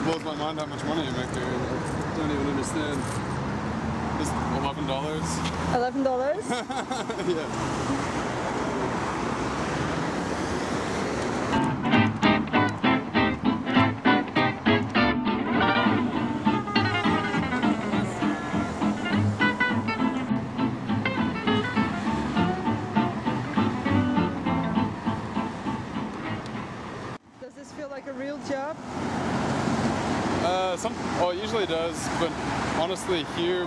blows my mind how much money you make here. I don't even understand. Just $11. $11? Yeah. Does this feel like a real job? Well, it usually does, but honestly here,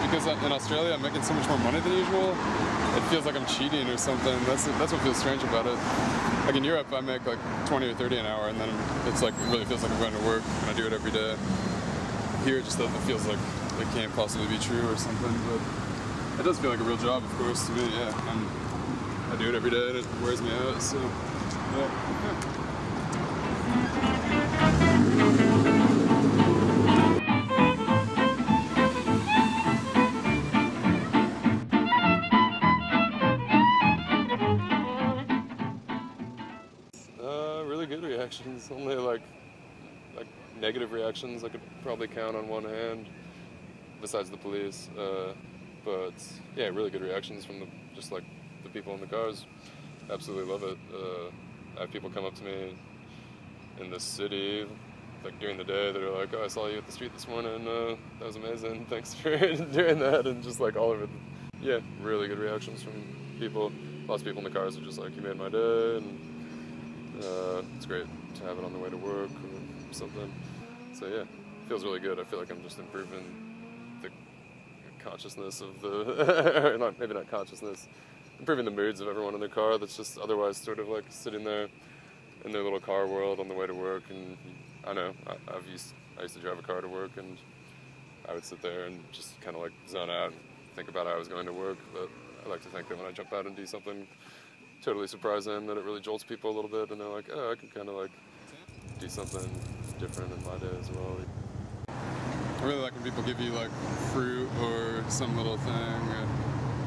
because in Australia I'm making so much more money than usual, it feels like I'm cheating or something. That's what feels strange about it. Like in Europe, I make like 20 or 30 an hour, and then it's like, it really feels like I'm going to work, and I do it every day. Here, it feels like it can't possibly be true or something, but it does feel like a real job, of course, to me, yeah. I do it every day, and it wears me out, so, yeah. Really good reactions. Only like negative reactions I could probably count on one hand, besides the police. But yeah, really good reactions from just like the people in the cars. Absolutely love it. I have people come up to me in the city, like during the day, that are like, "Oh, I saw you at the street this morning. That was amazing. Thanks for doing that." And just like all over. Yeah, really good reactions from people. Lots of people in the cars are just like, "You made my day," and it's great to have it on the way to work or something. So yeah, it feels really good. I feel like I'm just improving the consciousness of the, maybe not consciousness, improving the moods of everyone in their car that's just otherwise sort of like sitting there in their little car world on the way to work. And I know, I used to drive a car to work, and I would sit there and just kind of like zone out and think about how I was going to work. But I like to think that when I jump out and do something totally surprising, that it really jolts people a little bit, and they're like, "Oh, I can kind of like do something different in my day as well." I really like when people give you like fruit or some little thing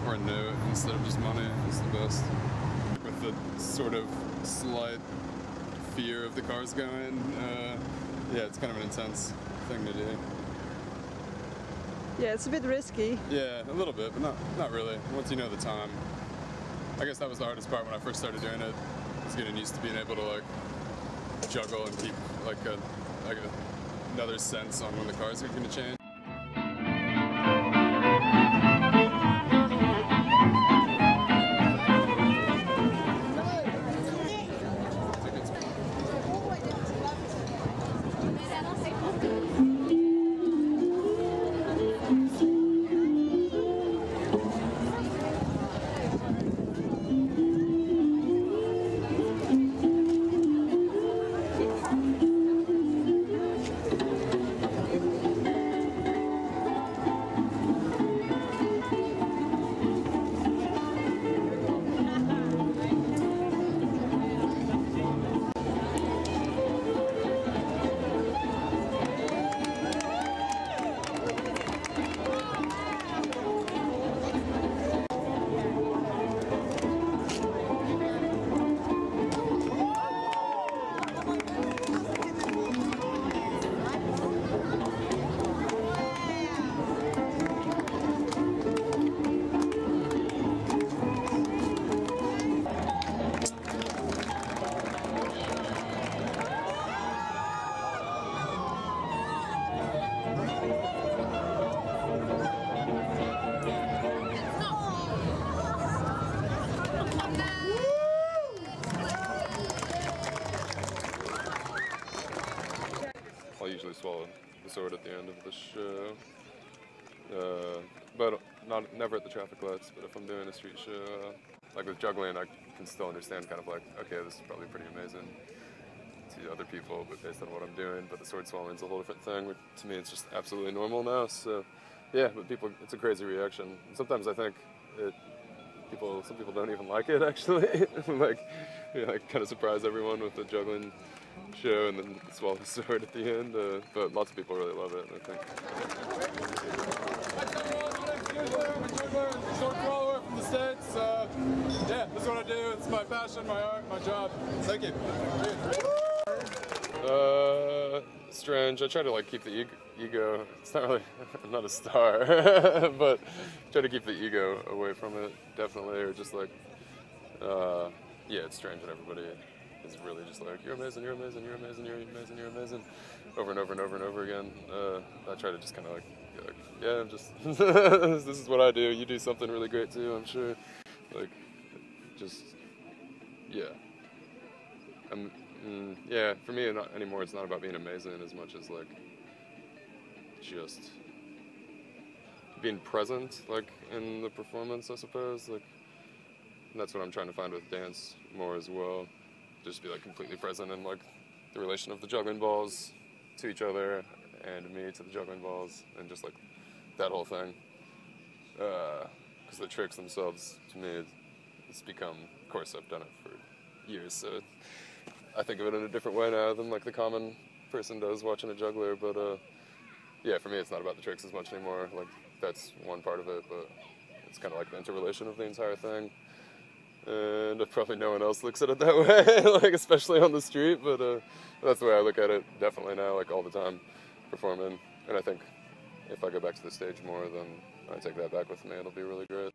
or a note instead of just money. It's the best. With the sort of slight fear of the cars going, yeah, it's kind of an intense thing to do. Yeah, it's a bit risky. Yeah, a little bit, but not really. Once you know the time. I guess that was the hardest part when I first started doing it, was getting used to being able to like juggle and keep like another sense on when the cars are going to change. I'll usually swallow the sword at the end of the show, but never at the traffic lights. But if I'm doing a street show, like with juggling, I can still understand kind of like, okay, this is probably pretty amazing to other people, but based on what I'm doing. But the sword swallowing is a whole different thing. Which, to me, it's just absolutely normal now. So yeah, but people, it's a crazy reaction. And sometimes I think some people don't even like it actually. Like, you know, I kind of surprise everyone with the juggling show and then swallow the sword at the end. But lots of people really love it, I think. I'm a juggler, sword swallower from the States. Yeah, this is what I do. It's my passion, my art, my job. Thank you. strange. I try to like keep the ego. It's not really. I'm not a star, but try to keep the ego away from it. Definitely, or just like, yeah, it's strange that everybody is really just like, you're amazing, you're amazing, you're amazing, you're amazing, you're amazing, over and over and over and over again. I try to just kind of like, be like, yeah, I'm just this is what I do. You do something really great too, I'm sure. Like, just yeah. Yeah, for me not anymore, it's not about being amazing as much as like just being present, like in the performance, I suppose. Like, and that's what I'm trying to find with dance more as well. Just be like completely present in like the relation of the juggling balls to each other and me to the juggling balls, and just like that whole thing. Because the tricks themselves, to me, it's become. Of course, I've done it for years, so I think of it in a different way now than like the common person does watching a juggler. But yeah, for me, it's not about the tricks as much anymore. Like, that's one part of it, but it's kind of like the interrelation of the entire thing. And probably no one else looks at it that way, like especially on the street. But that's the way I look at it, definitely now, like all the time, performing. And I think if I go back to the stage more, then I take that back with me. It'll be really great.